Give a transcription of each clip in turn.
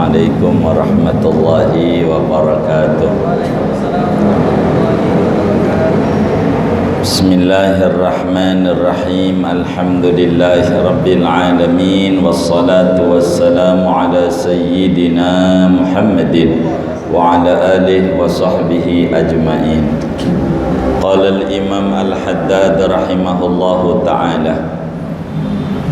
Assalamualaikum warahmatullahi wabarakatuh. Bismillahirrahmanirrahim. Alhamdulillahi rabbil alamin. Wassalatu wassalamu ala sayyidina Muhammadin wa ala alihi wa sahbihi ajma'in. Qala al-imam al-Haddad rahimahullahu ta'ala,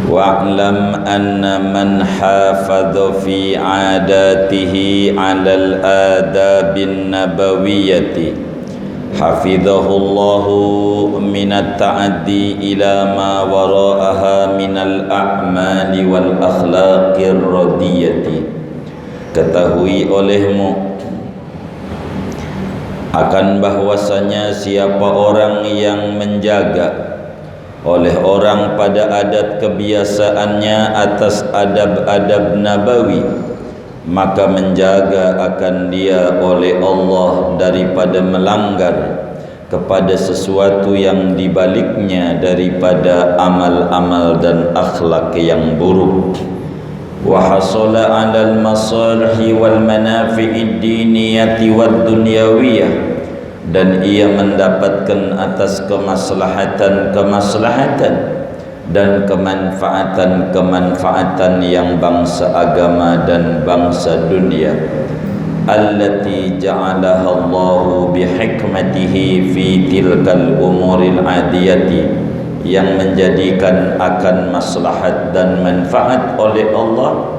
wa'lam anna man hafadha fi 'adatihi 'alal adabin nabawiyyati hafidhahullahu minat ta'addi ila ma wara'aha minal a'mali wal akhlaqir radiyati. Ketahui olehmu akan bahwasanya siapa orang yang menjaga oleh orang pada adat kebiasaannya atas adab-adab nabawi, maka menjaga akan dia oleh Allah daripada melanggar kepada sesuatu yang dibaliknya daripada amal-amal dan akhlak yang buruk. Wa hasala 'alal masalih wal manafi'id diniyati wad dunyawiyah, dan ia mendapatkan atas kemaslahatan dan kemanfaatan yang bangsa agama dan bangsa dunia, allati ja'alaha Allahu bihikmatihi fi tilkal umuril adiyati, yang menjadikan akan maslahat dan manfaat oleh Allah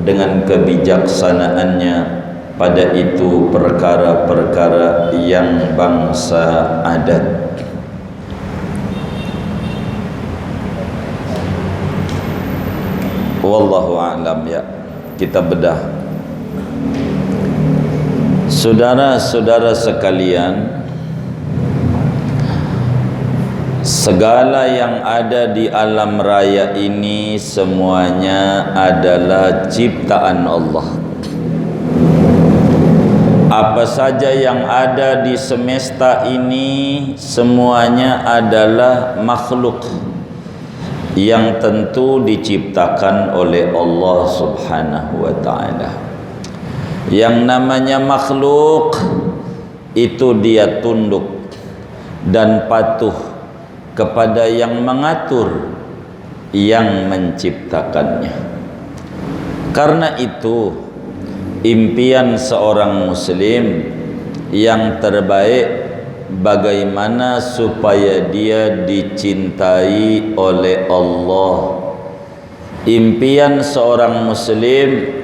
dengan kebijaksanaannya pada itu perkara-perkara yang bangsa adat. Wallahu a'lam. Ya, kita bedah. Saudara-saudara sekalian, segala yang ada di alam raya ini semuanya adalah ciptaan Allah. Apa saja yang ada di semesta ini semuanya adalah makhluk yang tentu diciptakan oleh Allah Subhanahu wa ta'ala. Yang namanya makhluk itu dia tunduk dan patuh kepada yang mengatur, yang menciptakannya. Karena itu impian seorang muslim yang terbaik bagaimana supaya dia dicintai oleh Allah. Impian seorang muslim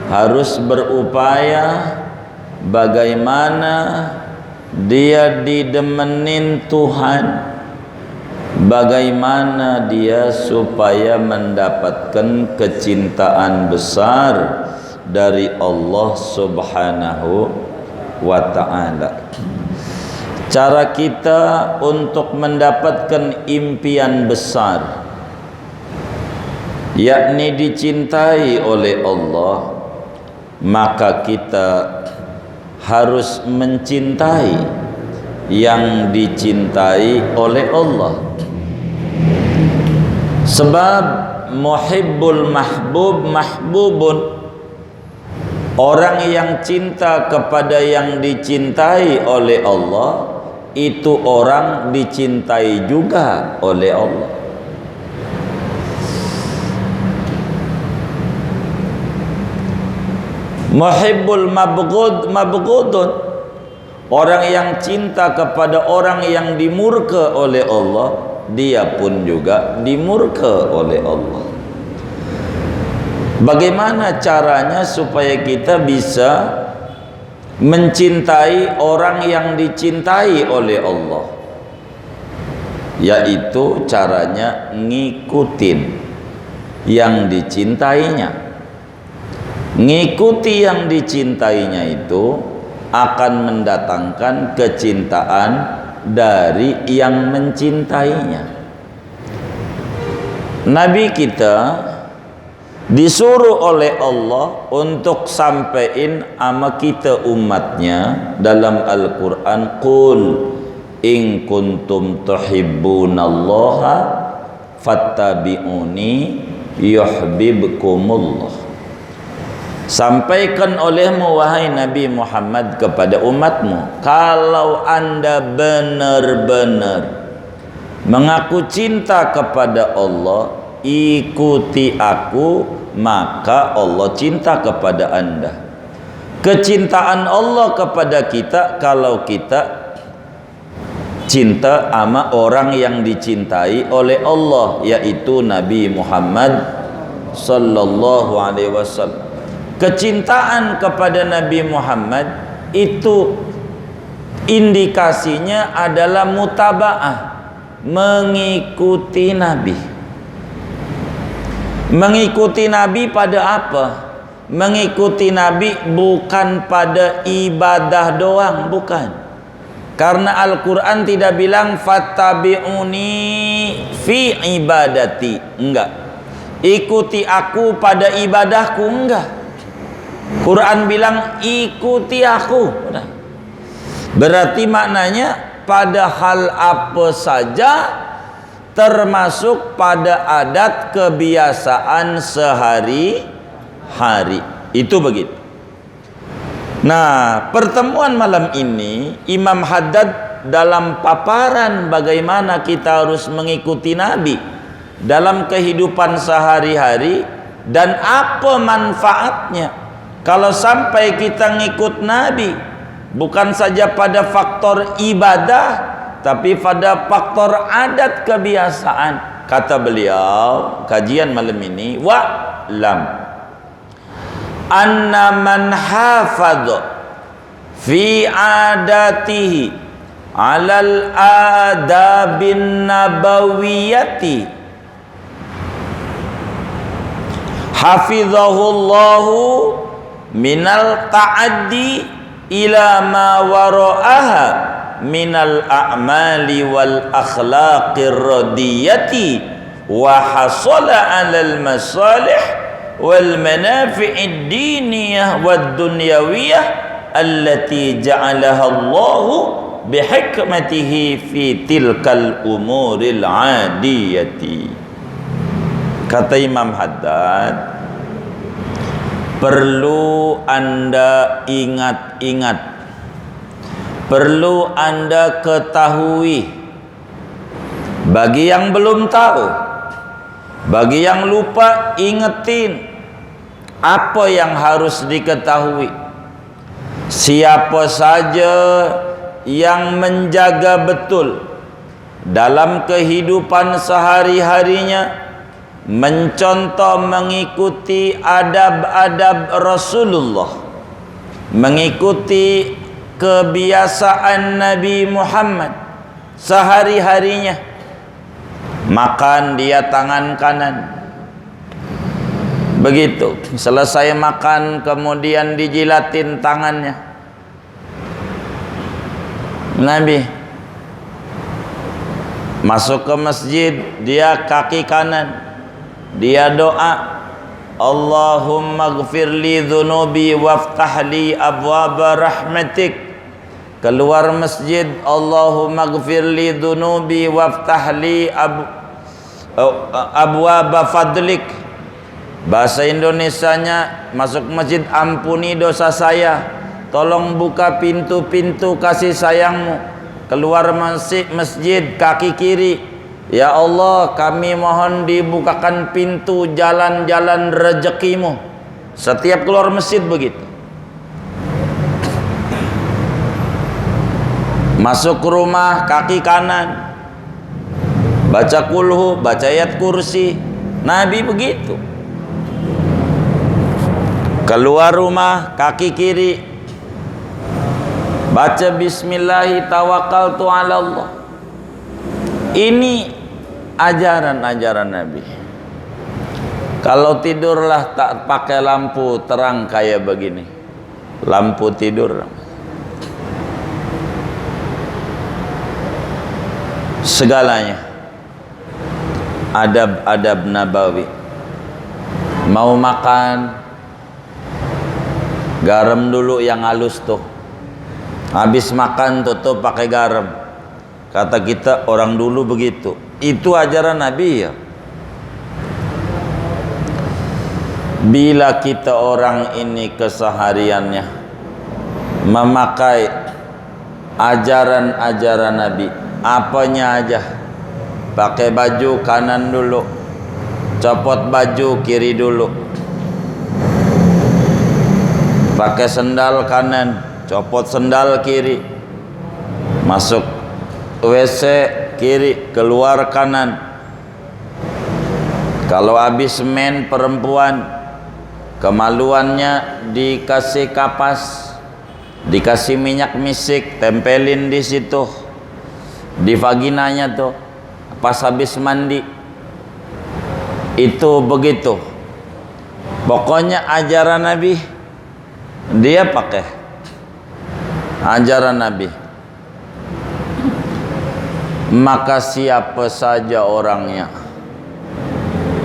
harus berupaya bagaimana dia didemenin Tuhan, bagaimana dia supaya mendapatkan kecintaan besar dari Allah Subhanahu wa ta'ala. Cara kita untuk mendapatkan impian besar, yakni dicintai oleh Allah, maka kita harus mencintai yang dicintai oleh Allah. Sebab muhibbul mahbub mahbubun, orang yang cinta kepada yang dicintai oleh Allah, itu orang dicintai juga oleh Allah. Muhibbul mabghud mabghudun, orang yang cinta kepada orang yang dimurka oleh Allah, dia pun juga dimurka oleh Allah. Bagaimana caranya supaya kita bisa mencintai orang yang dicintai oleh Allah? Yaitu caranya ngikutin yang dicintainya. Ngikuti yang dicintainya itu akan mendatangkan kecintaan dari yang mencintainya. Nabi kita disuruh oleh Allah untuk sampein ama kita umatnya dalam Al-Quran, qul in kuntum tuhibbunallaha fattabi'uni yuhibbukumullah. Sampaikan olehmu wahai Nabi Muhammad kepada umatmu, kalau anda benar-benar mengaku cinta kepada Allah, ikuti aku, maka Allah cinta kepada anda. Kecintaan Allah kepada kita kalau kita cinta sama orang yang dicintai oleh Allah, yaitu Nabi Muhammad sallallahu alaihi wasallam. Kecintaan kepada Nabi Muhammad itu indikasinya adalah mutabaah, mengikuti Nabi. Mengikuti Nabi pada apa? Mengikuti Nabi bukan pada ibadah doang, bukan. Karena Al-Quran tidak bilang fattabi'uni fi ibadati, enggak. Ikuti aku pada ibadahku, enggak. Quran bilang ikuti aku. Berarti maknanya pada hal apa saja, termasuk pada adat kebiasaan sehari-hari. Itu begitu. Nah, pertemuan malam ini Imam Haddad dalam paparan bagaimana kita harus mengikuti Nabi dalam kehidupan sehari-hari dan apa manfaatnya kalau sampai kita ngikut Nabi, bukan saja pada faktor ibadah, tapi pada faktor adat kebiasaan. Kata beliau, kajian malam ini, wa'lam anna man hafadha fi adatihi alal adabin nabawiyati hafizahullahu minal ta'addi ila ma wara'aha minal a'mali wal akhlaqir radiyati wa hasala 'alal masalih wal manafi'id diniyah wad dunyawiyah allati ja'alaha Allahu bihikmatihi fi tilkal umuril 'adiyati. Kata Imam Haddad, perlu anda ingat-ingat, perlu anda ketahui, bagi yang belum tahu, bagi yang lupa, ingetin apa yang harus diketahui. Siapa saja yang menjaga betul dalam kehidupan sehari-harinya, mencontoh mengikuti adab-adab Rasulullah, mengikuti kebiasaan Nabi Muhammad sehari-harinya, makan dia tangan kanan, begitu selesai makan kemudian dijilatin tangannya. Nabi masuk ke masjid, dia kaki kanan, dia doa, Allahumma gfirli dhunubi waftahli abwaba rahmatik. Keluar masjid, Allahumma gfirli dhunubi waftahli abwaba fadlik. Bahasa Indonesianya, masuk masjid, ampuni dosa saya, tolong buka pintu-pintu kasih sayangmu. Keluar masjid, kaki kiri, ya Allah, kami mohon dibukakan pintu jalan-jalan rezekimu. Setiap keluar masjid begitu. Masuk rumah, kaki kanan, baca kulhu, baca ayat kursi. Nabi begitu. Keluar rumah, kaki kiri, baca bismillahi tawakkaltu ala Allah. Ini ajaran-ajaran Nabi. Kalau tidurlah tak pakai lampu terang kayak begini, lampu tidur. Segalanya adab-adab nabawi. Mau makan, garam dulu yang halus tuh, habis makan tutup pakai garam. Kata kita orang dulu begitu. Itu ajaran Nabi ya. Bila kita orang ini kesehariannya memakai ajaran-ajaran Nabi, apanya aja, pakai baju kanan dulu, copot baju kiri dulu, pakai sendal kanan, copot sendal kiri, masuk WC kiri, keluar kanan. Kalau habis men perempuan, kemaluannya dikasih kapas, dikasih minyak misik, tempelin di situ, di vaginanya tuh, pas habis mandi. Itu begitu. Pokoknya ajaran Nabi dia pakai. Ajaran Nabi. Maka siapa saja orangnya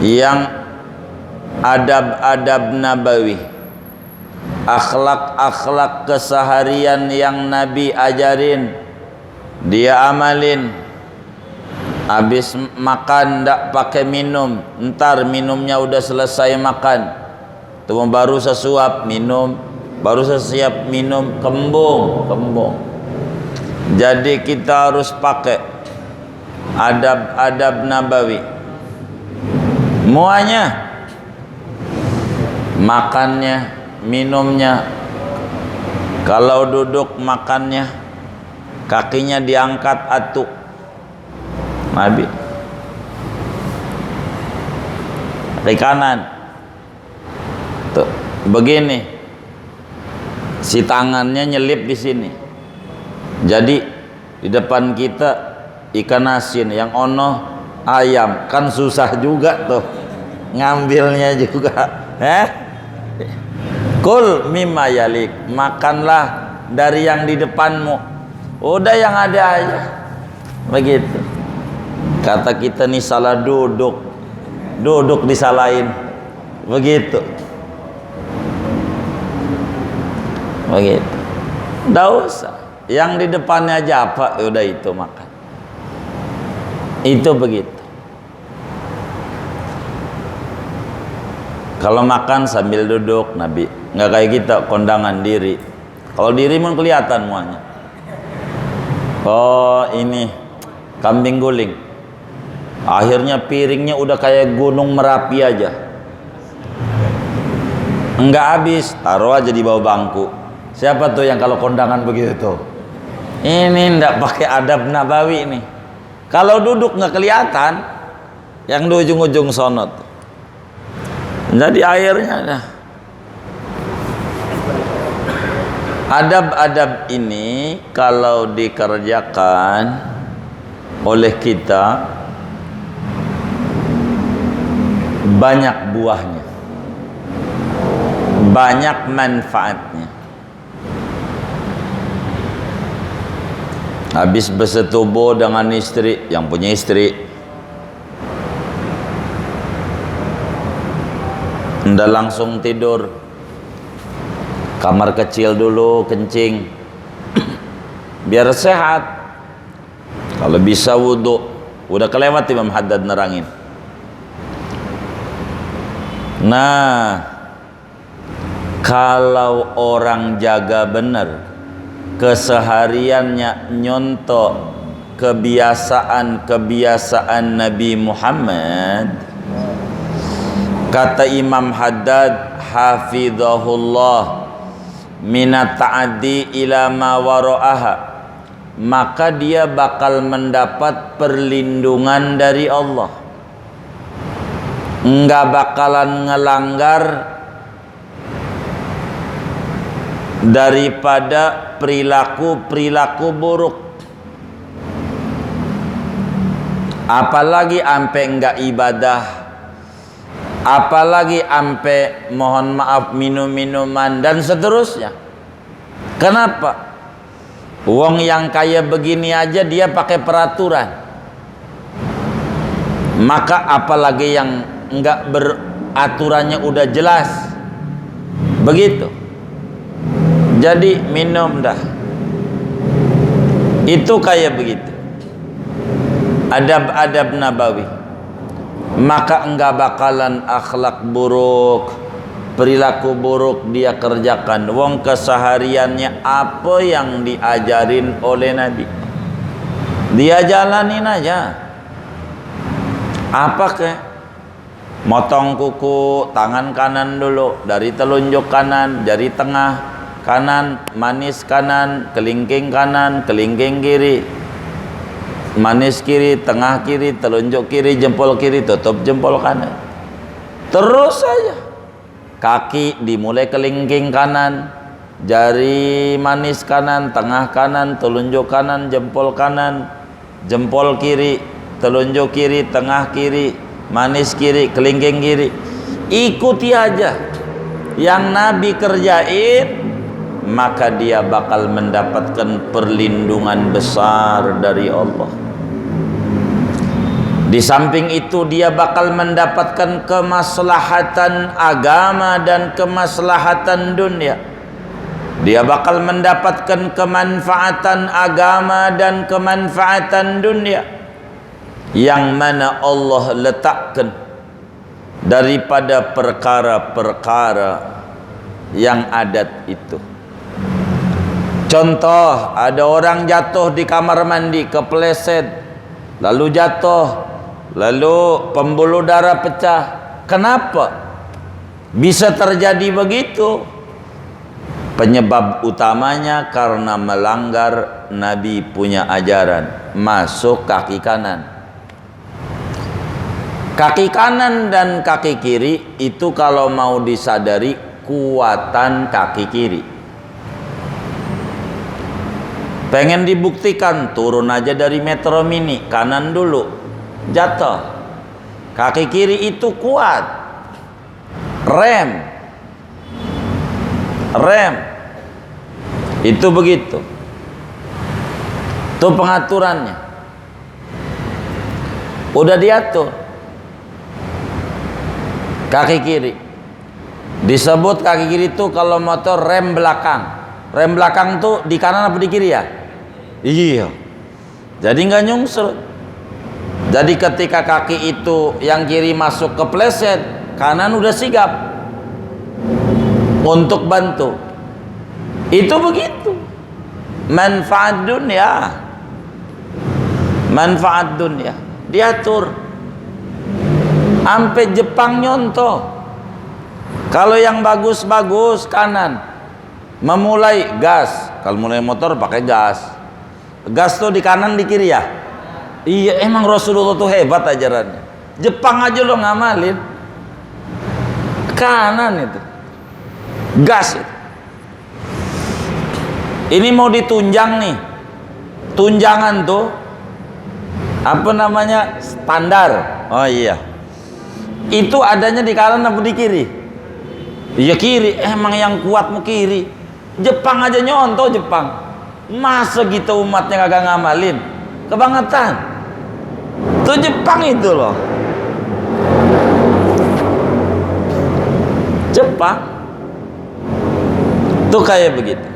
yang adab-adab nabawi, akhlak-akhlak keseharian yang Nabi ajarin, dia amalin. Habis makan ndak pakai minum, ntar minumnya udah selesai makan, tuh baru sesuap minum, baru sesiap minum, kembung. Jadi kita harus pakai adab-adab nabawi. Muanya, makannya, minumnya, kalau duduk makannya, kakinya diangkat atuk Nabi, kaki kanan tuh begini, si tangannya nyelip di sini. Jadi di depan kita ikan asin, yang ono ayam, kan susah juga tuh ngambilnya juga. Kul mimma yalik, makanlah dari yang di depanmu, udah yang ada aja. Begitu. Kata kita nih salah duduk disalahin. Begitu. Nggak usah, yang di depannya aja apa, udah itu makan. Itu begitu. Kalau makan sambil duduk, Nabi nggak kayak kita kondangan diri. Kalau diri pun kelihatan muanya. Oh ini kambing guling, akhirnya piringnya udah kayak gunung Merapi aja, nggak habis, taruh aja di bawah bangku. Siapa tuh yang kalau kondangan begitu tuh? Ini ndak pakai adab nabawi nih. Kalau duduk nggak kelihatan, yang di ujung-ujung sonot. Jadi akhirnya dah. Adab-adab ini kalau dikerjakan oleh kita banyak buahnya, banyak manfaatnya. Habis bersetubuh dengan istri, yang punya istri, ndak langsung tidur, kamar kecil dulu kencing biar sehat. Kalau bisa wudhu, udah kelewat Imam Haddad nerangin. Nah, kalau orang jaga benar kesehariannya, nyontok kebiasaan Nabi Muhammad, kata Imam Haddad hafizahullah, minat ta'addi ila ma wara'aha, maka dia bakal mendapat perlindungan dari Allah, enggak bakalan ngelanggar daripada perilaku buruk, apalagi ampe enggak ibadah, apalagi ampe mohon maaf minum-minuman dan seterusnya. Kenapa? Wong yang kayak begini aja dia pakai peraturan, maka apalagi yang enggak beraturannya udah jelas. Begitu. Jadi minum dah. Itu kayak begitu. Adab-adab nabawi. Maka enggak bakalan akhlak buruk, perilaku buruk dia kerjakan. Wong kesehariannya apa yang diajarin oleh Nabi, dia jalanin aja. Apa ke? Motong kuku tangan kanan dulu, dari telunjuk kanan, jari tengah kanan, manis kanan, kelingking kanan, kelingking kiri, manis kiri, tengah kiri, telunjuk kiri, jempol kiri, tutup jempol kanan. Terus saja. Kaki dimulai kelingking kanan, jari manis kanan, tengah kanan, telunjuk kanan, jempol kanan, jempol kiri, telunjuk kiri, tengah kiri, manis kiri, kelingking kiri. Ikuti aja yang Nabi kerjain, maka dia bakal mendapatkan perlindungan besar dari Allah. Di samping itu dia bakal mendapatkan kemaslahatan agama dan kemaslahatan dunia. Dia bakal mendapatkan kemanfaatan agama dan kemanfaatan dunia, yang mana Allah letakkan daripada perkara-perkara yang adat itu. Contoh, ada orang jatuh di kamar mandi, kepleset, lalu jatuh, lalu pembuluh darah pecah. Kenapa bisa terjadi begitu? Penyebab utamanya karena melanggar Nabi punya ajaran, masuk kaki kanan. Kaki kanan dan kaki kiri itu kalau mau disadari kuatan kaki kiri. Pengen dibuktikan, turun aja dari metro mini, kanan dulu, jatuh. Kaki kiri itu kuat. Rem. Itu begitu. Itu pengaturannya. Udah diatur. Kaki kiri. Disebut kaki kiri itu kalau motor rem belakang. Rem belakang tuh di kanan apa di kiri ya? Iya. Jadi nggak nyungsel. Jadi ketika kaki itu yang kiri masuk ke pleset, kanan udah sigap untuk bantu. Itu begitu. Manfaat dunia. Manfaat dunia diatur. Sampai Jepang nyontoh. Kalau yang bagus-bagus kanan, memulai gas. Kalau mulai motor pakai gas. Gas tuh di kanan di kiri ya. Iya, emang Rasulullah tuh hebat ajarannya. Jepang aja lo ngamalin kanan itu, gas itu. Ini mau ditunjang nih, tunjangan tuh apa namanya, standar. Oh iya, itu adanya di kanan apa di kiri? Iya kiri. Emang yang kuat mau kiri. Jepang aja nyontoh Jepang. Masa kita umatnya kagak ngamalin? Kebangetan. Tuh Jepang itu loh. Jepang tuh kayak begitu.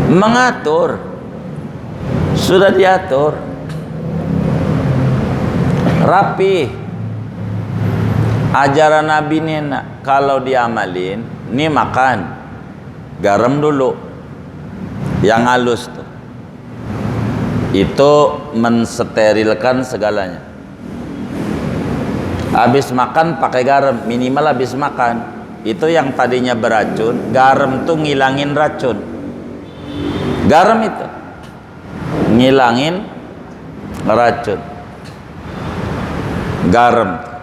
Mengatur. Sudah diatur. Rapi. Ajaran Nabi ini kalau diamalin, nih makan garam dulu yang halus tuh, itu mensterilkan segalanya. Habis makan pakai garam, minimal habis makan. Itu yang tadinya beracun, garam tuh ngilangin racun. Garam itu ngilangin racun. Garam.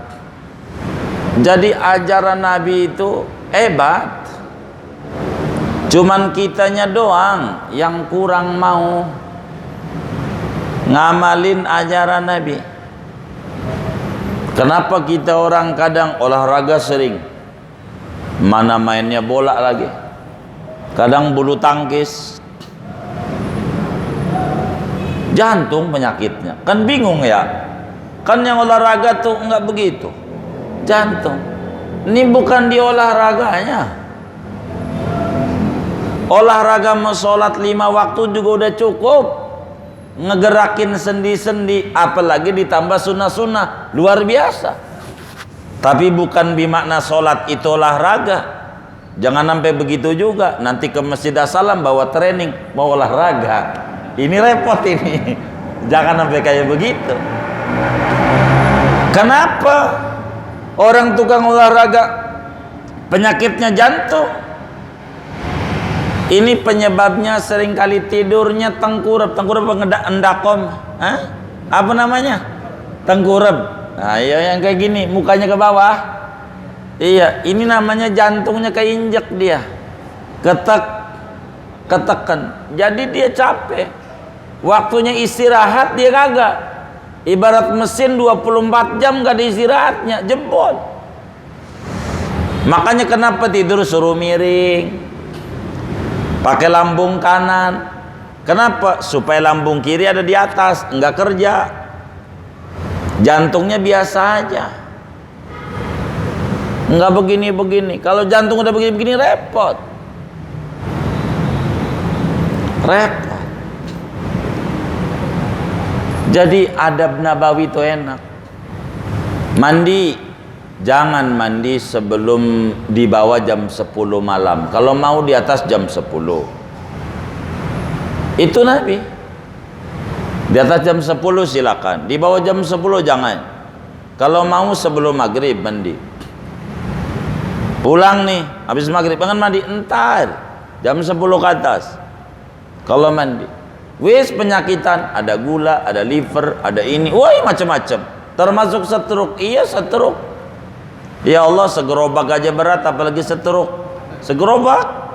Jadi ajaran Nabi itu hebat. Cuman kitanya doang yang kurang mau ngamalin ajaran Nabi. Kenapa kita orang kadang olahraga sering, mana mainnya bola lagi, kadang bulu tangkis, jantung penyakitnya, kan bingung ya. Kan yang olahraga tuh enggak begitu, jantung. Ini bukan di olahraganya. Olahraga mau sholat 5 waktu juga udah cukup, ngegerakin sendi-sendi, apalagi ditambah sunnah-sunnah, luar biasa. Tapi bukan bermakna sholat itu olahraga. Jangan sampai begitu juga. Nanti ke Masjid As-Salam bawa training, mau olahraga. Ini repot ini. Jangan sampai kayak begitu. Kenapa orang tukang olahraga penyakitnya jantung? Ini penyebabnya seringkali tidurnya tengkurap endakom. Apa namanya? Tengkurap. Nah, ya yang kayak gini, mukanya ke bawah. Iya, ini namanya jantungnya keinjek dia. Ketekan. Jadi dia capek. Waktunya istirahat dia kagak. Ibarat mesin 24 jam gak ada istirahatnya, jebol. Makanya kenapa tidur suruh miring, pakai lambung kanan. Kenapa? Supaya lambung kiri ada di atas, nggak kerja. Jantungnya biasa aja, nggak begini-begini. Kalau jantung udah begini-begini repot. Jadi adab nabawi itu enak. Mandi, jangan mandi sebelum di bawah jam 10 malam. Kalau mau di atas jam 10. Itu Nabi. Di atas jam 10 silakan. Di bawah jam 10 jangan. Kalau mau sebelum maghrib mandi. Pulang nih, habis maghrib jangan mandi, entar jam 10 ke atas. Kalau mandi, wis penyakitan, ada gula, ada liver, ada ini, woi macam-macam. Termasuk stroke. Iya stroke. Ya Allah, segerobak aja berat, apalagi stroke. Segerobak.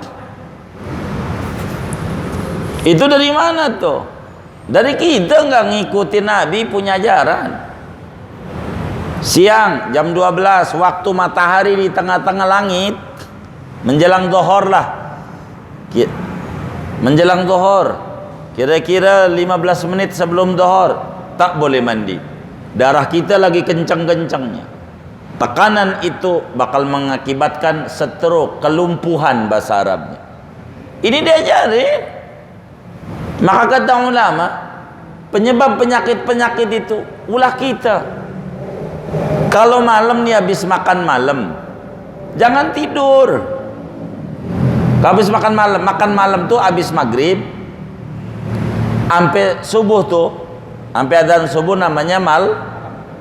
Itu dari mana tuh? Dari kita nggak ngikutin Nabi punya ajaran. Siang jam 12, waktu matahari di tengah-tengah langit, menjelang zuhur lah. Menjelang zuhur, kira-kira 15 menit sebelum zuhur, tak boleh mandi. Darah kita lagi kencang-kencangnya. Tekanan itu bakal mengakibatkan stroke, kelumpuhan bahasa Arabnya. Ini diajarin. Maka kata ulama, penyebab penyakit-penyakit itu ulah kita. Kalau malam nih habis makan malam, jangan tidur. Kalau habis makan malam tuh habis maghrib sampai subuh tuh, sampai adzan subuh namanya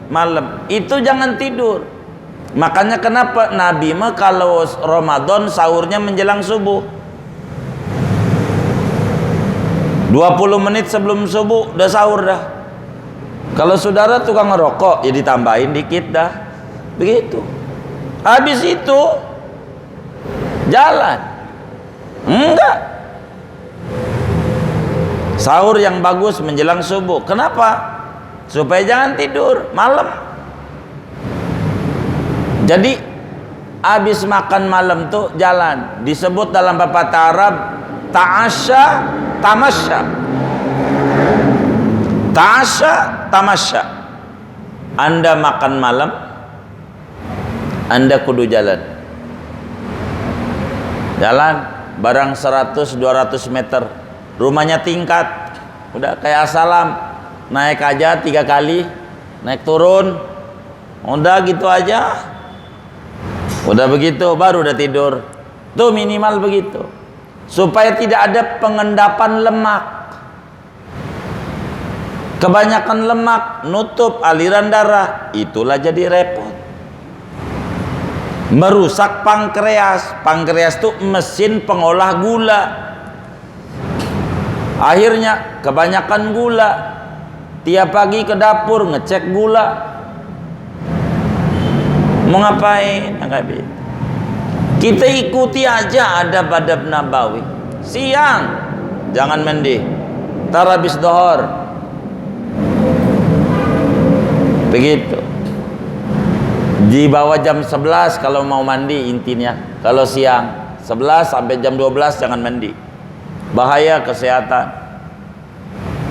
malam. Itu jangan tidur. Makanya kenapa Nabi mah kalau Ramadan sahurnya menjelang subuh. 20 menit sebelum subuh udah sahur dah. Kalau saudara tukang ngerokok ya ditambahin dikit dah. Begitu. Habis itu jalan. Enggak. Sahur yang bagus menjelang subuh. Kenapa? Supaya jangan tidur malam. Jadi habis makan malam tuh jalan. Disebut dalam pepatah Arab ta'asya tamasya. Ta'asya tamasya. Anda makan malam, Anda kudu jalan. Jalan barang 100-200 meter. Rumahnya tingkat. Udah kayak Assalam, naik aja 3 kali, naik turun. Udah gitu aja. Udah begitu baru udah tidur. Tuh minimal begitu. Supaya tidak ada pengendapan lemak. Kebanyakan lemak nutup aliran darah, itulah jadi repot. Merusak pankreas. Pankreas itu mesin pengolah gula. Akhirnya kebanyakan gula. Tiap pagi ke dapur ngecek gula. Mau ngapain? Kita ikuti aja adab-adab nabawi. Siang jangan mandi, tar habis zuhur. Begitu. Di bawah jam 11 kalau mau mandi intinya. Kalau siang 11 sampai jam 12 jangan mandi. Bahaya kesehatan.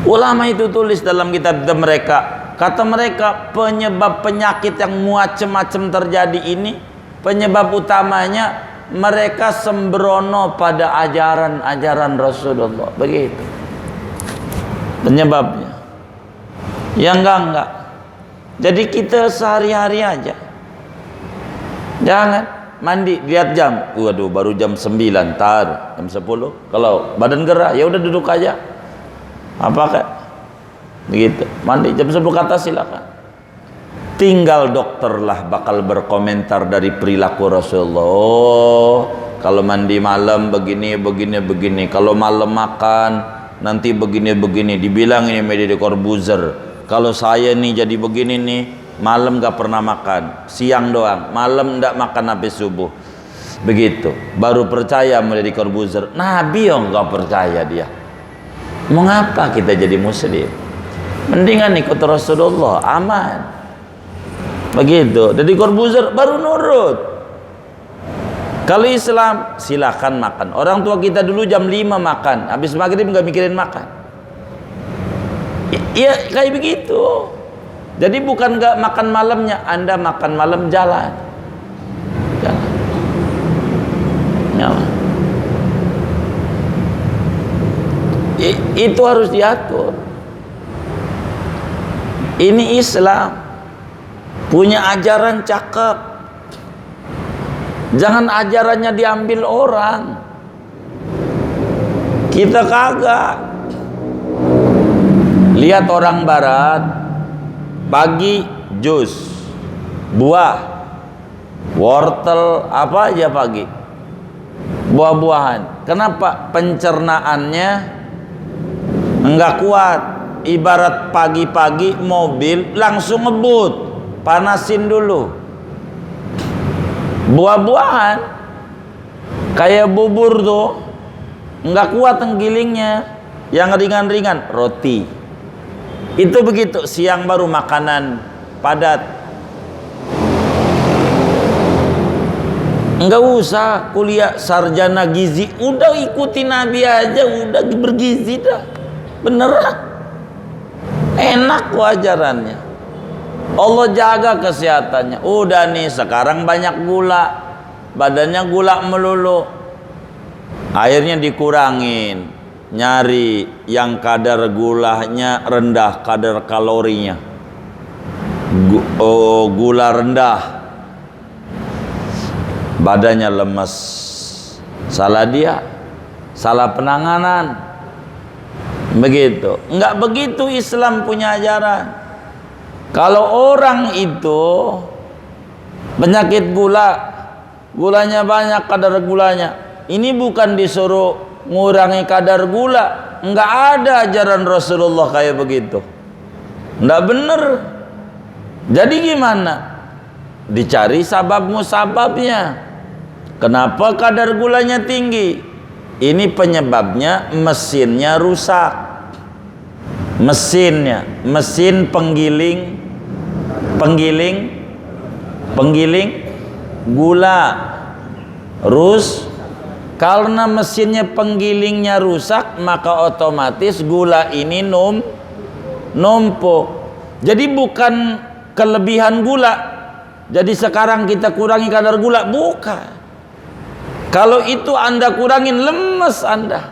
Ulama itu tulis dalam kitab mereka. Kata mereka penyebab penyakit yang macam-macam terjadi ini, penyebab utamanya mereka sembrono pada ajaran-ajaran Rasulullah. Begitu penyebabnya. Ya enggak. Jadi kita sehari-hari aja Jangan mandi lihat jam, waduh baru jam 9, tar jam 10. Kalau badan gerah ya udah duduk aja. Apa kayak begitu, mandi jam 10 ke atas silakan. Tinggal dokter lah bakal berkomentar dari perilaku Rasulullah. Oh, kalau mandi malam begini begini begini, kalau malam makan nanti begini begini, dibilang ini Deddy Corbuzier. Kalau saya nih jadi begini nih, malam gak pernah makan, siang doang, malam ndak makan sampai subuh. Begitu, baru percaya Deddy Corbuzier. Nabi yang gak percaya dia. Mau ngapa kita jadi muslim? Mendingan ikut Rasulullah, aman. Begitu. Deddy Corbuzier baru nurut. Kalau Islam silakan makan. Orang tua kita dulu jam 5 makan, habis maghrib nggak mikirin makan. Iya kayak begitu. Jadi bukan nggak makan malamnya, Anda makan malam jalan. Jalan. Jalan. Itu harus diatur. Ini Islam punya ajaran cakep. Jangan ajarannya diambil orang. Kita kagak. Lihat orang barat, pagi jus, buah, wortel, apa aja pagi, buah-buahan. Kenapa? Pencernaannya enggak kuat. Ibarat pagi-pagi mobil langsung ngebut, panasin dulu. Buah-buahan kayak bubur tuh enggak kuat tenggilingnya, yang ringan-ringan roti. Itu begitu, siang baru makanan padat. Enggak usah kuliah sarjana gizi, udah ikuti Nabi aja, udah bergizi dah. Beneran enak ajarannya. Allah jaga kesehatannya. Udah nih sekarang banyak gula, badannya gula melulu, akhirnya dikurangin, nyari yang kadar gulanya rendah, kadar kalorinya gula rendah, badannya lemes. Salah dia, salah penanganan. Begitu. Enggak begitu Islam punya ajaran. Kalau orang itu penyakit gula, gulanya banyak, kadar gulanya, ini bukan disuruh ngurangi kadar gula. Enggak ada ajaran Rasulullah kayak begitu. Enggak bener. Jadi gimana? Dicari sabab musababnya. Kenapa kadar gulanya tinggi? Ini penyebabnya mesinnya rusak. Mesin penggiling gula. Karena mesinnya penggilingnya rusak, maka otomatis gula ini numpuk. Jadi bukan kelebihan gula, jadi sekarang kita kurangi kadar gula, bukan. Kalau itu Anda kurangin, lemes Anda.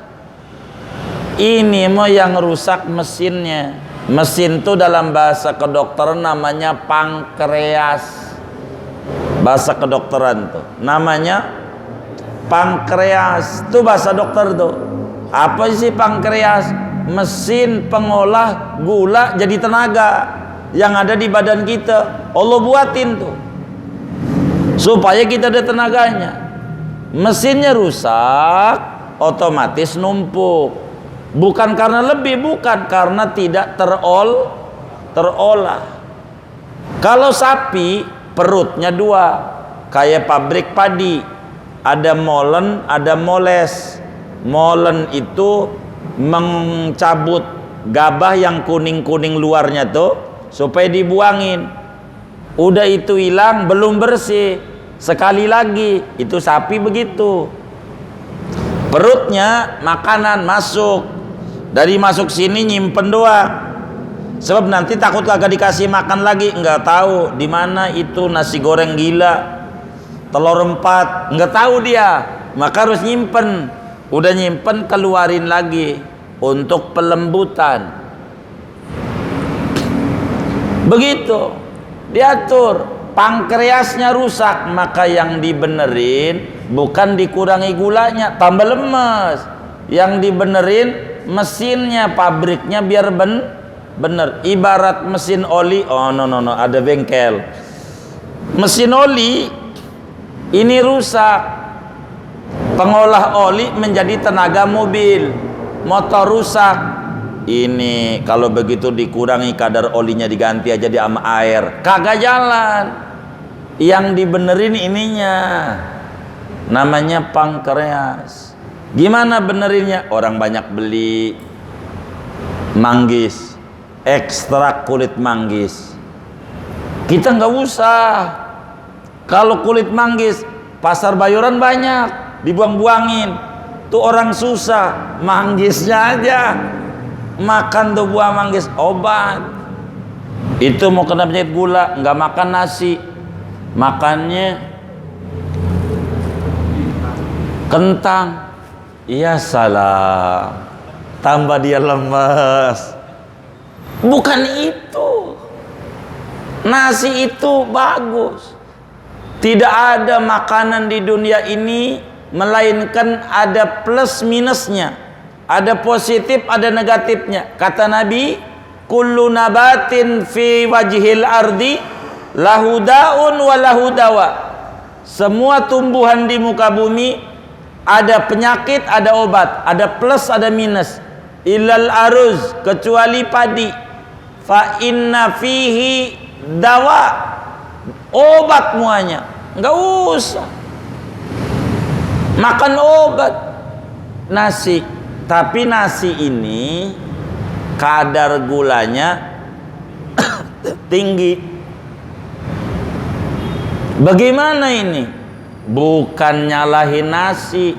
Ini mau yang rusak mesinnya. Mesin itu dalam bahasa kedokteran namanya pankreas. Bahasa kedokteran tuh namanya pankreas. Itu bahasa dokter tuh. Apa sih pankreas? Mesin pengolah gula jadi tenaga yang ada di badan kita. Allah buatin tuh supaya kita ada tenaganya. Mesinnya rusak, otomatis numpuk. Bukan karena lebih, bukan karena tidak terolah. Kalau sapi perutnya dua, kayak pabrik padi, ada molen, ada moles. Molen itu mencabut gabah yang kuning-kuning luarnya tuh supaya dibuangin. Udah itu hilang, belum bersih, sekali lagi, itu sapi begitu. Perutnya makanan masuk, dari masuk sini nyimpen doang. Sebab nanti takut kagak dikasih makan lagi, nggak tahu di mana itu nasi goreng gila, telur 4, nggak tahu dia, maka harus nyimpen. Udah nyimpen, keluarin lagi untuk pelembutan. Begitu diatur. pankreasnya rusak, maka yang dibenerin bukan dikurangi gulanya tambah lemes, yang dibenerin mesinnya, pabriknya biar bener. Ibarat mesin oli, oh no, ada bengkel mesin oli ini rusak, pengolah oli menjadi tenaga mobil, motor rusak. Ini kalau begitu dikurangi kadar olinya, diganti aja di sama air, kagak jalan. Yang dibenerin ininya, namanya pankreas. Gimana benerinnya? Orang banyak beli manggis, ekstrak kulit manggis. Kita nggak usah. Kalau kulit manggis pasar Bayoran banyak, dibuang-buangin. Tuh orang susah, manggisnya aja makan, tuh buah manggis obat. Itu mau kena penyakit gula, nggak makan nasi, makannya kentang. Ya salah, tambah dia lemas. Bukan itu, nasi itu bagus. Tidak ada makanan di dunia ini melainkan ada plus minusnya, ada positif, ada negatifnya. Kata Nabi, kullu nabatin fi wajhil ardi lahu daun wa lahu dawa. Semua tumbuhan di muka bumi ada penyakit, ada obat, ada plus, ada minus. Illal aruz, kecuali padi, fa inna fihi dawa, obat muanya. Enggak usah makan obat. Nasi, tapi nasi ini kadar gulanya tinggi. Bagaimana ini? Bukan nyalahin nasi,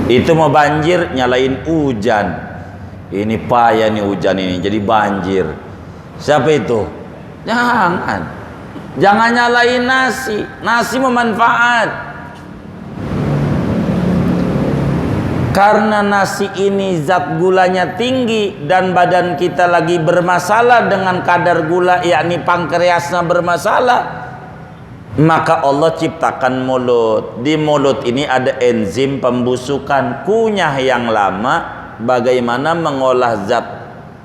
itu mau banjir nyalain hujan. Ini payah nih hujan ini, jadi banjir. Siapa itu? Jangan nyalain nasi. Nasi memanfaat. Karena nasi ini zat gulanya tinggi dan badan kita lagi bermasalah dengan kadar gula, yakni pankreasnya bermasalah, maka Allah ciptakan mulut. Di mulut ini ada enzim pembusukan, kunyah yang lama bagaimana mengolah zat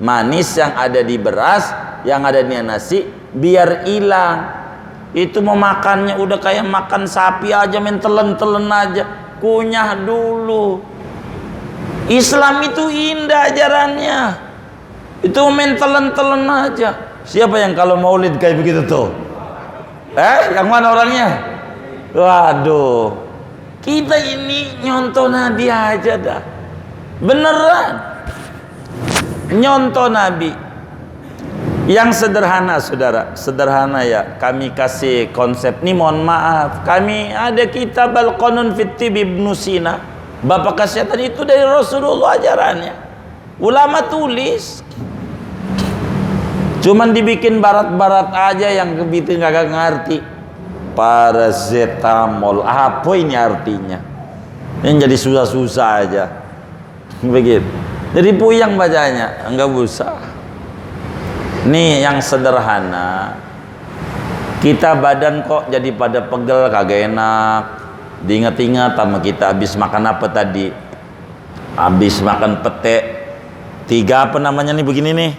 manis yang ada di beras, yang ada di nasi biar hilang. Itu memakannya udah kayak makan sapi aja, main telen-telen aja, kunyah dulu. Islam itu indah ajarannya, itu main telen-telen aja. Siapa yang kalau maulid kayak begitu tuh? Yang mana orangnya? Waduh, kita ini nyontoh Nabi aja dah, beneran nyontoh Nabi yang sederhana, saudara, sederhana ya. Kami kasih konsep nih, mohon maaf, kami ada kitab Al-Qanun fit Tibb Ibnu Sina, bapak kesehatan itu dari Rasulullah ajarannya. Ulama tulis, cuman dibikin barat-barat aja yang begitu nggak ngerti. Paracetamol, apa ini artinya? Yang jadi susah-susah aja, begitu. Jadi puyang bacanya, nggak usah. Nih yang sederhana, kita badan kok jadi pada pegel, kagak enak. Diingat-ingat sama kita habis makan apa tadi? Habis makan pete 3 apa namanya nih begini nih?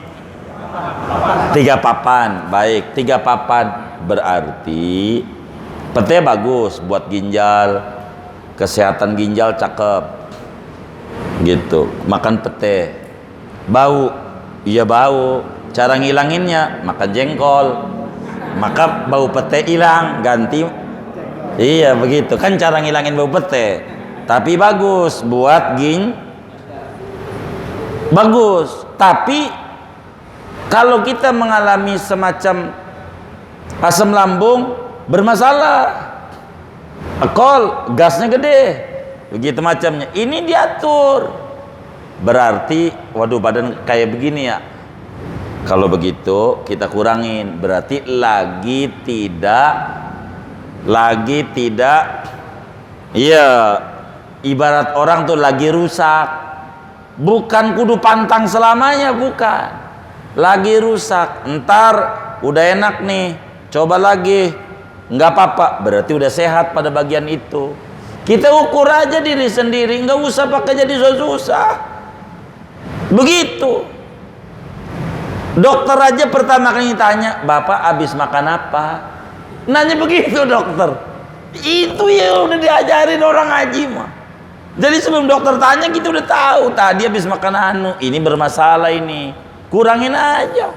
3 papan. Baik, 3 papan berarti pete bagus buat ginjal, kesehatan ginjal cakep. Gitu. Makan pete. Bau. Iya bau. Cara ngilanginnya makan jengkol. Maka bau pete hilang, ganti. Iya begitu kan cara ngilangin bau pete. Tapi bagus buat bagus. Tapi kalau kita mengalami semacam asam lambung bermasalah, alkohol, gasnya gede, begitu macamnya, ini diatur. Berarti waduh badan kayak begini ya, kalau begitu kita kurangin. Berarti lagi tidak, iya, ibarat orang tuh lagi rusak, bukan kudu pantang selamanya, bukan, lagi rusak. Ntar udah enak nih, coba lagi, nggak apa-apa, berarti udah sehat pada bagian itu. Kita ukur aja diri sendiri, nggak usah pakai jadi susah. Begitu. Dokter aja pertama kali tanya, Bapak habis makan apa? Nanya begitu dokter. Itu ya udah diajarin orang ngaji mah. Jadi sebelum dokter tanya kita udah tahu tadi habis makan anu, ini bermasalah ini. Kurangin aja.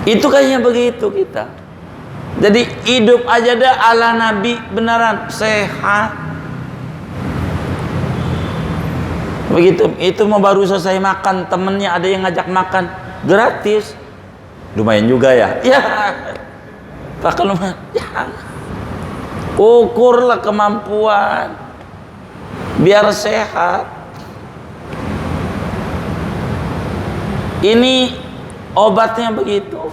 Itu kayaknya begitu kita. Jadi hidup aja dah ala Nabi beneran sehat. Begitu, itu mau baru selesai makan, temennya ada yang ngajak makan gratis. Lumayan juga ya. Ya. Pakai lumayan. Ya. Ukurlah kemampuan biar sehat. Ini obatnya begitu.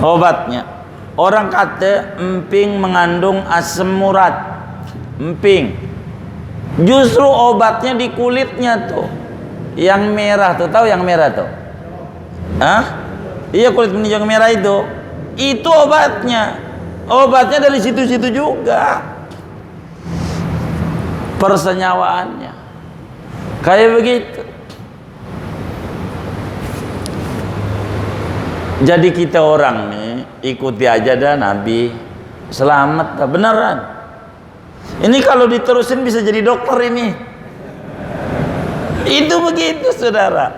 Obatnya. Orang kata emping mengandung asam urat. Emping. Justru obatnya di kulitnya tuh. Yang merah tuh, tahu yang merah tuh? Hah? Iya, kulit menunjang merah itu. Itu obatnya. Obatnya dari situ-situ juga. Persenyawaannya. Kayak begitu. Jadi kita orang nih ikuti aja dah Nabi. Selamat dah, beneran. Ini kalau diterusin bisa jadi dokter ini. Itu begitu saudara.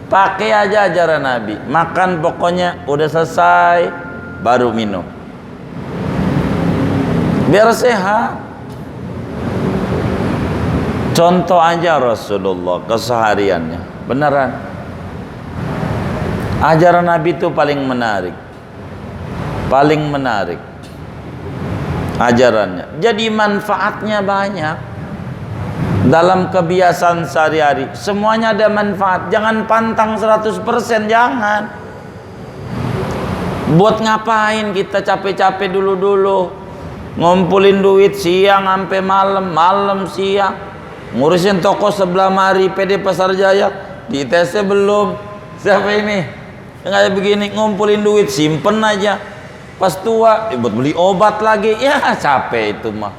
Pakai aja ajaran Nabi. Makan pokoknya udah selesai baru minum. Biar sehat. Contoh aja Rasulullah kesehariannya. Beneran. Ajaran Nabi itu paling menarik. Paling menarik. Ajarannya. Jadi manfaatnya banyak. Dalam kebiasaan sehari-hari semuanya ada manfaat. Jangan pantang 100%, jangan. Buat ngapain kita capek-capek dulu-dulu ngumpulin duit siang sampai malam, malam siang ngurusin toko sebelah mari PD Pasar Jaya, di tesnya belum. Siapa ini yang kayak begini, ngumpulin duit simpen aja, pas tua buat beli obat lagi. Ya capek itu mah.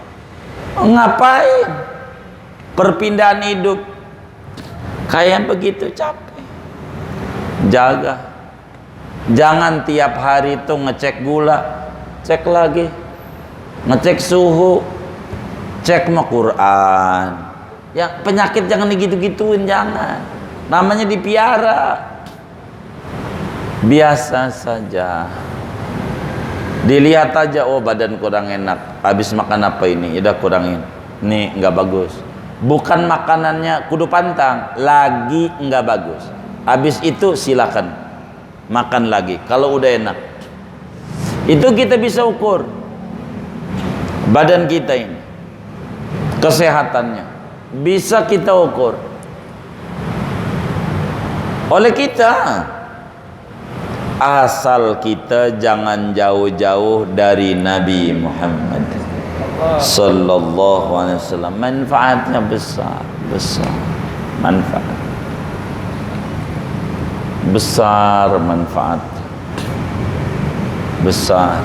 Ngapain? Perpindahan hidup kayak begitu capek. Jaga. Jangan tiap hari itu ngecek gula, cek lagi, ngecek suhu, cek mah Quran. Ya penyakit jangan digitu-gituin, jangan. Namanya dipiara. Biasa saja. Dilihat aja, oh badan kurang enak, habis makan apa ini? Udah kurangin. Nih nggak bagus. Bukan makanannya kudu pantang, lagi nggak bagus. Habis itu silakan makan lagi kalau udah enak. Itu kita bisa ukur badan kita ini, kesehatannya bisa kita ukur oleh kita, asal kita jangan jauh-jauh dari Nabi Muhammad sallallahu alaihi wasallam. Manfaatnya besar, besar manfaat, besar manfaat, besar.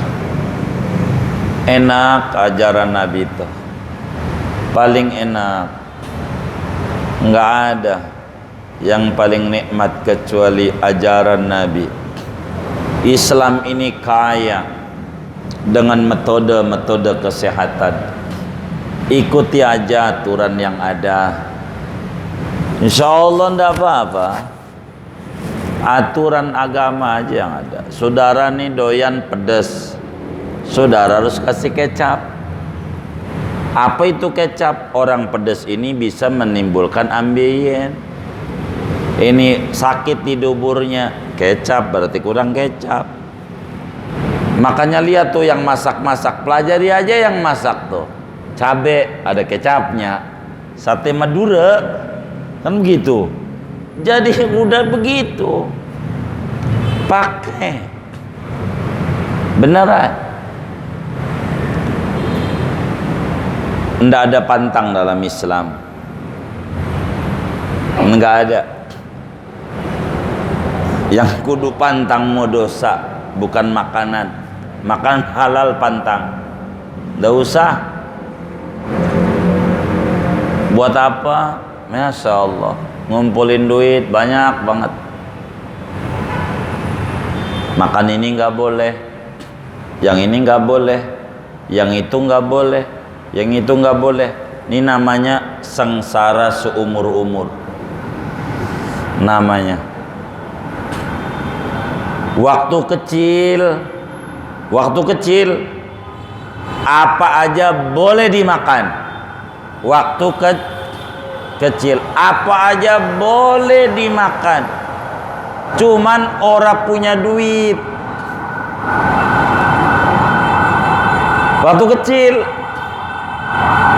Enak ajaran Nabi itu, paling enak. Enggak ada yang paling nikmat kecuali ajaran Nabi. Islam ini kaya dengan metode-metode kesehatan. Ikuti aja aturan yang ada, insya Allah ndak apa-apa. Aturan agama aja yang ada. Saudara nih doyan pedas, saudara harus kasih kecap. Apa itu kecap? Orang pedas ini bisa menimbulkan ambeien. Ini sakit di duburnya, kecap berarti kurang kecap. Makanya lihat tuh yang masak-masak, pelajari aja yang masak tuh. Cabe ada kecapnya, sate Madura kan begitu. Jadi udah begitu, pakai beneran. Nggak ada pantang dalam Islam, nggak ada. Yang kudu pantang mau dosa, bukan makanan. Makan halal pantang. Nggak usah. Buat apa? Masya Allah, ngumpulin duit banyak banget. Makan ini nggak boleh, yang ini nggak boleh, yang itu nggak boleh, yang itu nggak boleh. Ini namanya sengsara seumur-umur. Namanya. Waktu kecil, apa aja boleh dimakan. Waktu kecil, apa aja boleh dimakan. Cuman orang punya duit. Waktu kecil,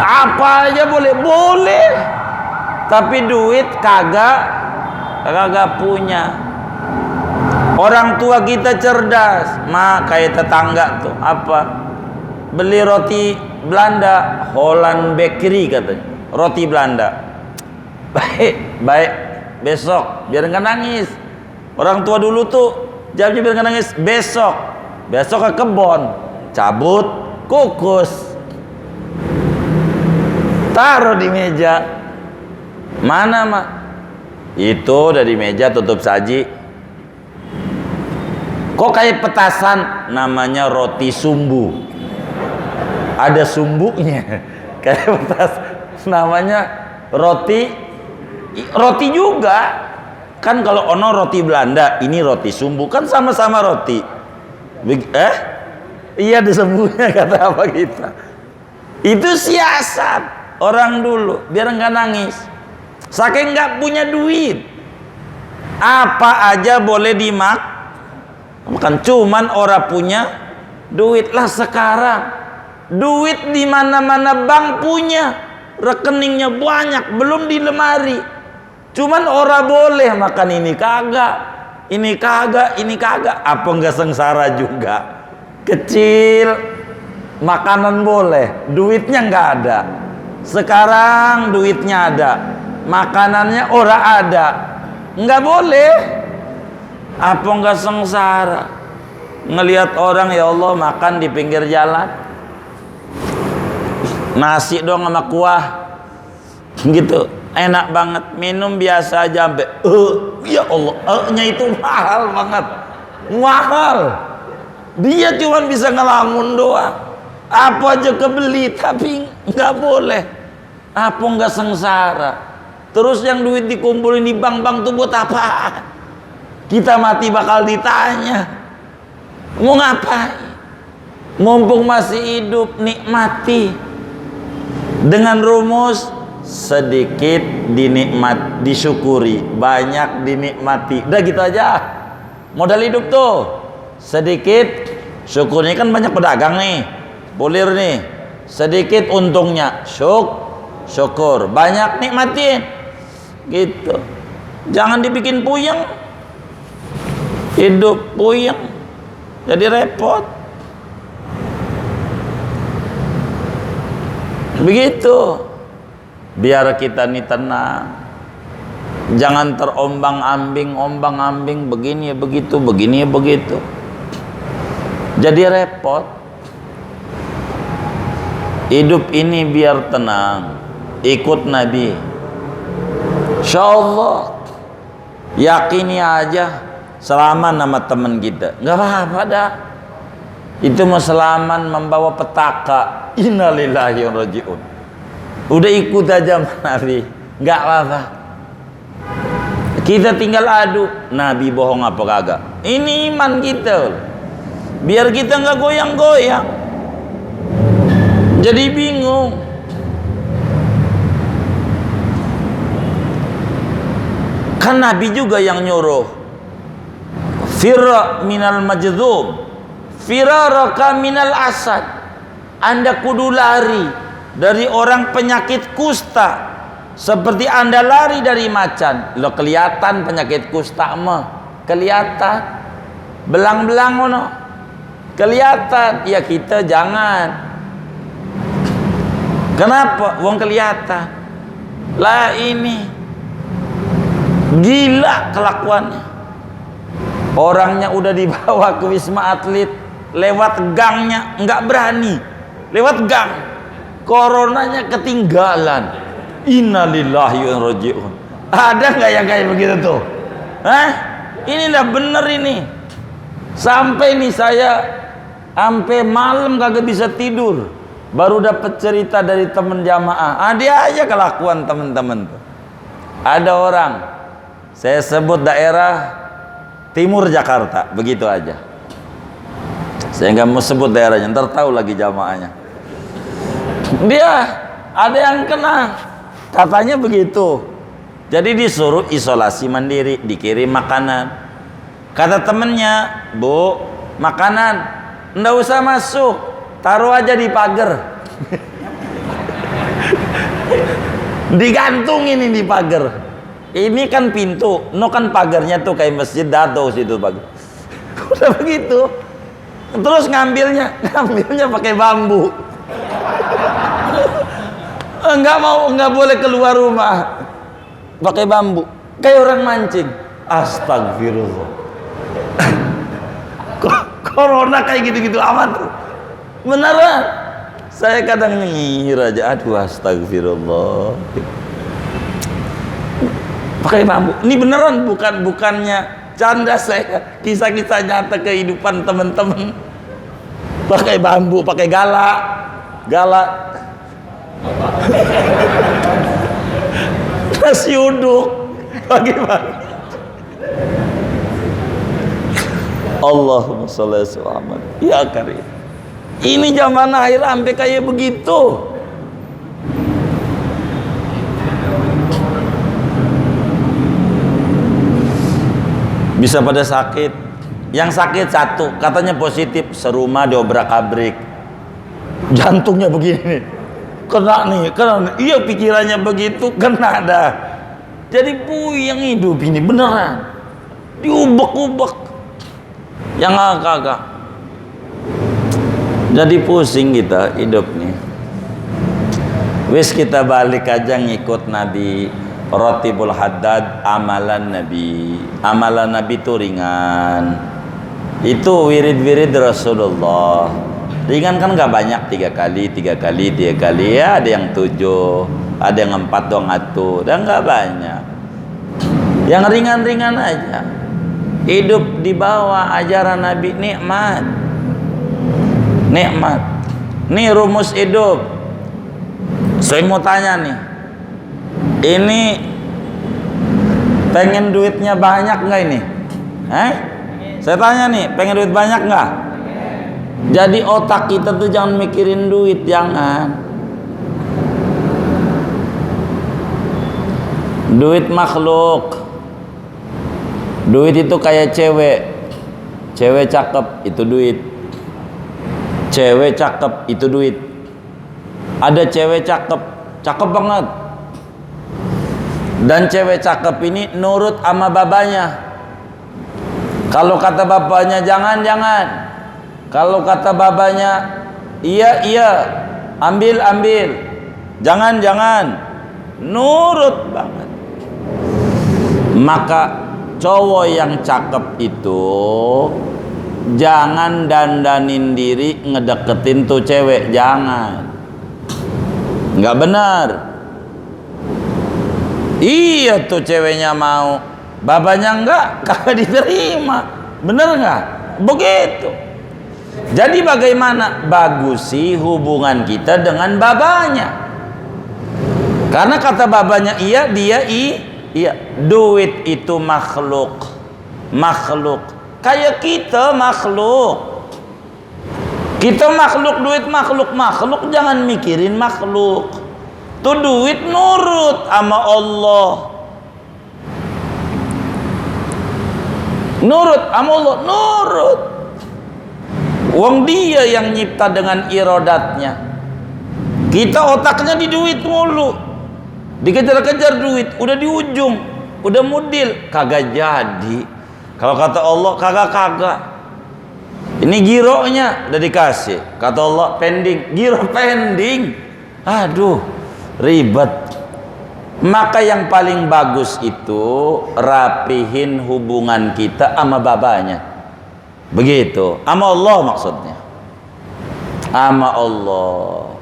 apa aja boleh. Tapi duit kagak punya. Orang tua kita cerdas, kayak tetangga tuh apa? Beli roti Belanda, Holland Bakery katanya, roti Belanda. Baik, besok biar nggak nangis. Orang tua dulu tuh jawabnya biar nggak nangis, besok ke kebon, cabut kukus, taruh di meja. Mana mak? Itu udah di meja, tutup saji. Kok kayak petasan? Namanya roti sumbu. Ada sumbunya, kayak petasan. Namanya roti juga. Kan kalau ono roti Belanda, ini roti sumbu, kan sama-sama roti. Iya ada sumbunya, kata apa kita. Itu siasat orang dulu biar nggak nangis. Saking nggak punya duit, apa aja boleh dimakan, cuman orang punya duit. Lah sekarang duit di mana-mana bank punya, rekeningnya banyak, belum di lemari. Cuman orang boleh makan ini kagak. Apa enggak sengsara juga? Kecil makanan boleh, duitnya enggak ada. Sekarang duitnya ada, makanannya orang ada, enggak boleh. Apa enggak sengsara? Ngelihat orang, ya Allah, makan di pinggir jalan, nasi dong sama kuah gitu, enak banget. Minum biasa aja sampai ya Allah, nya itu mahal banget, mahal. Dia cuma bisa ngelamun doang, apa aja kebeli, tapi nggak boleh. Apa nggak sengsara? Terus yang duit dikumpulin di bank-bank tuh buat apa? Kita mati bakal ditanya, mau ngapain? Mumpung masih hidup, nikmati dengan rumus sedikit dinikmat, disyukuri, banyak dinikmati. Udah gitu aja modal hidup tuh. Sedikit syukurnya, kan banyak pedagang nih, bulir nih, sedikit untungnya, syukur, banyak nikmatin gitu. Jangan dibikin puyeng, hidup puyeng jadi repot. Begitu, biar kita nih tenang, jangan terombang-ambing, begini ya begitu, begini ya begitu, jadi repot. Hidup ini biar tenang, ikut Nabi, insyaallah. Yakini aja selaman sama teman kita, nggak apa-apa dah. Itu mau selaman membawa petaka, innalillahi wa rajiun. Udah ikut aja Nabi, nggak apa-apa. Kita tinggal adu, Nabi bohong apa kagak. Ini iman kita, biar kita nggak goyang-goyang, jadi bingung. Kan Nabi juga yang nyuruh, firra minal majdhum, firaraka minal asad. Anda kudu lari dari orang penyakit kusta seperti Anda lari dari macan. Lo kelihatan penyakit kusta mah, kelihatan belang-belang ono, kelihatan. Ya kita jangan. Kenapa? Wong kelihatan. Lah ini gila kelakuannya. Orangnya udah dibawa ke Wisma Atlet, lewat gangnya nggak berani, lewat gang. Coronanya ketinggalan. Innalillahi wa inna ilaihi raji'un. Ada nggak yang kayak begitu tuh? Hah? Ini udah bener ini. Sampai nih saya sampai malam kagak bisa tidur. Baru dapat cerita dari temen jamaah. Dia aja kelakuan temen-temen tuh. Ada orang, saya sebut daerah Timur Jakarta, begitu aja. Saya nggak mau sebut daerahnya, ntar tahu lagi jamaahnya. Dia ada yang kena, katanya begitu. Jadi disuruh isolasi mandiri, dikirim makanan. Kata temennya, Bu, makanan nggak usah masuk, taruh aja di pagar. Digantungin ini di pagar. Ini kan pintu, no kan pagarnya tuh kayak masjid Dato situ pagar. Udah begitu. Terus ngambilnya pakai bambu. Nggak boleh keluar rumah. Pakai bambu. Kayak orang mancing. Astagfirullah. Corona kayak gitu-gitu amat tuh. Beneran. Saya kadang nyengir aja, aduh astagfirullah. Pakai bambu. Ini beneran, bukannya canda saya. Kisah-kisah nyata kehidupan teman-teman. Pakai bambu, pakai galak. Nasi uduk. Bagaimana? Allahumma sholli ala Muhammad. Ya karim. Ini zaman akhir sampai kayak begitu. Bisa pada sakit. Yang sakit satu, katanya positif, serumah diobrak-abrik. Jantungnya begini. Kena nih. Iya pikirannya begitu, kena dah. Jadi yang hidup ini beneran diubek-ubek. Yang agak-agak. Jadi pusing kita hidup nih. Wis kita balik aja ngikut Nabi. Ratibul Haddad, amalan Nabi. Amalan Nabi itu ringan. Itu wirid-wirid Rasulullah. Ringan kan gak banyak, 3 kali ya, ada yang 7, ada yang 4 dong atuh, dan gak banyak. Yang ringan-ringan aja. Hidup di bawah ajaran Nabi nikmat. Nih rumus hidup. Saya mau tanya nih, ini pengen duitnya banyak nggak ini? Saya tanya nih, pengen duit banyak nggak? Jadi otak kita tuh jangan mikirin duit, jangan. Duit makhluk. Duit itu kayak cewek cakep itu duit. Cewek cakep itu duit. Ada cewek cakep banget. Dan cewek cakep ini nurut sama babanya. Kalau kata bapaknya jangan. Kalau kata babanya iya, ambil. Jangan. Nurut banget. Maka cowok yang cakep itu jangan dandanin diri ngedeketin tuh cewek, jangan. Nggak benar. Iya tuh ceweknya mau, babanya enggak, kagak diterima. Bener nggak? Begitu. Jadi bagaimana? Bagusi hubungan kita dengan babanya. Karena kata babanya iya, dia iya. Duit itu makhluk. Kayak kita makhluk. Kita makhluk, duit makhluk. Jangan mikirin makhluk. Tuh duit nurut sama Allah. Nurut. Wong dia yang nyipta dengan iradatnya. Kita otaknya di duit mulu. Dikejar-kejar duit, udah di ujung, udah mudil, kagak jadi. Kalau kata Allah kagak. Ini gironya udah dikasih. Kata Allah pending, giro pending. Aduh, ribet. Maka yang paling bagus itu rapihin hubungan kita sama babanya. Begitu, sama Allah maksudnya. Sama Allah.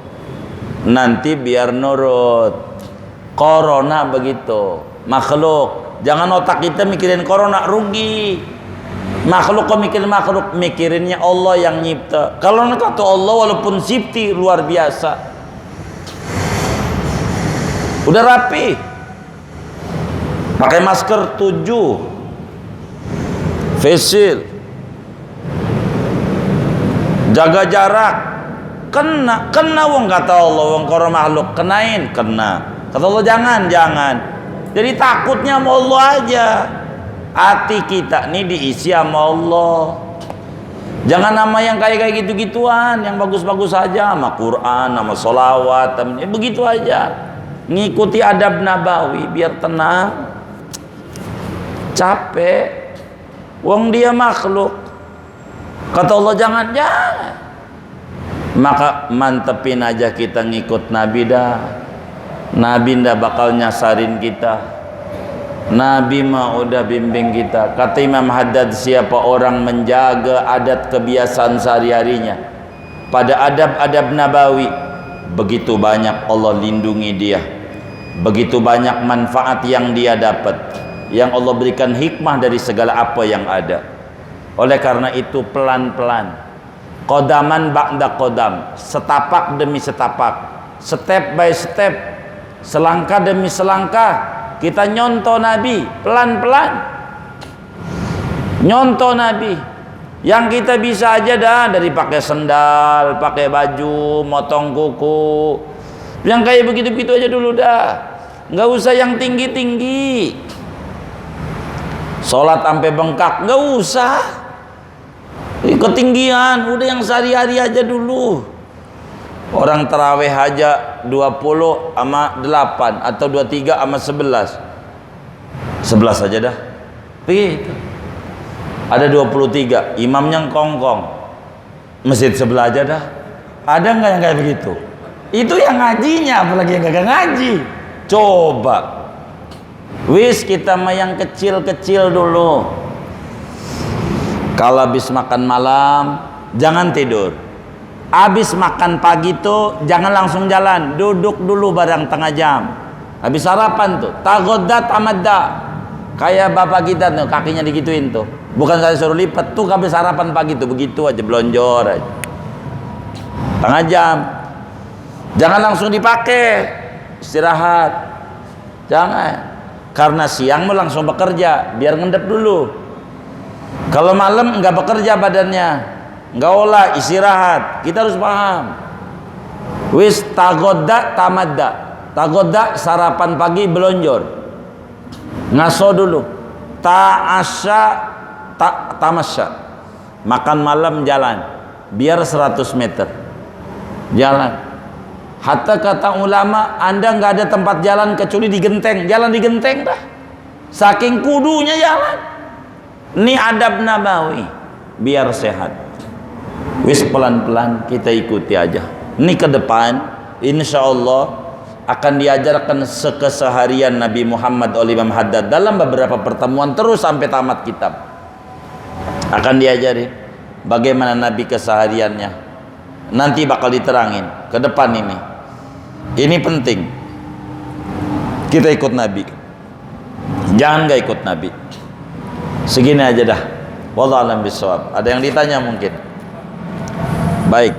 Nanti biar nurut. Corona begitu, makhluk. Jangan otak kita mikirin corona, rugi. Makhluk kok mikirin makhluk, mikirinnya Allah yang nyipta. Kalau kata Allah walaupun sifti luar biasa. Udah rapi, pakai masker 7, face shield, jaga jarak, kena wong kata Allah, wong koro makhluk kenain, kena. Kata Allah jangan. Jadi takutnya sama Allah aja. Hati kita nih diisi sama Allah. Jangan nama yang kayak gitu-gituan, yang bagus-bagus aja, sama Quran, sama sholawat, begitu aja. Ngikuti adab nabawi biar tenang. Capek, wong dia makhluk. Kata Allah jangan. Maka mantepin aja kita ngikut Nabi dah. Nabi ndak bakal nyasarin kita. Nabi mah udah bimbing kita. Kata Imam Haddad, siapa orang menjaga adat kebiasaan sehari-harinya pada adab-adab nabawi, begitu banyak Allah lindungi dia, begitu banyak manfaat yang dia dapat, yang Allah berikan hikmah dari segala apa yang ada. Oleh karena itu pelan-pelan, qodaman ba'da qodam, setapak demi setapak, step by step, selangkah demi selangkah, kita nyontoh Nabi pelan-pelan. Nyontoh Nabi. Yang kita bisa aja dah, dari pakai sendal, pakai baju, motong kuku. Yang kayak begitu-begitu aja dulu dah. Nggak usah yang tinggi-tinggi. Sholat sampai bengkak, nggak usah. Ketinggian, udah yang sehari-hari aja dulu. Orang taraweh aja 20 sama 8 atau 23 sama 11. 11 aja dah. Begitu. Ada 23, imamnya kongkong. Masjid sebelah aja dah. Ada nggak yang kayak begitu? Itu yang ngajinya, apalagi yang gak ngaji. Coba. Wis kita mah yang kecil-kecil dulu. Kalau habis makan malam, jangan tidur. Habis makan pagi tuh jangan langsung jalan, duduk dulu barang tengah jam. Habis sarapan tuh tagoddat amadda. Kayak bapak kita tuh kakinya digituin tuh. Bukan saya suruh lipat tuh, habis sarapan pagi tuh begitu aja, belonjor aja. Tengah jam. Jangan langsung dipakai. Istirahat. Jangan. Karena siang mau langsung bekerja, biar ngendep dulu. Kalau malam enggak bekerja badannya, enggak olah, istirahat. Kita harus paham. Wis tagodda tamadda. Tagodda sarapan pagi belonjor. Ngaso dulu. Ta'asya tamasya. Makan malam jalan. Biar 100 meter. Jalan. Hatta kata ulama, Anda nggak ada tempat jalan kecuali di genteng. Jalan di genteng dah. Saking kudunya jalan. Ini adab nabawi. Biar sehat. Wis pelan-pelan kita ikuti aja. Ini ke depan insya Allah akan diajarkan keseharian Nabi Muhammad oleh Imam Haddad dalam beberapa pertemuan terus sampai tamat kitab. Akan diajari bagaimana Nabi kesehariannya. Nanti bakal diterangin ke depan ini. Ini penting. Kita ikut Nabi. Jangan gak ikut Nabi. Segini aja dah. Wallahu a'lam bishawab. Ada yang ditanya mungkin? Baik.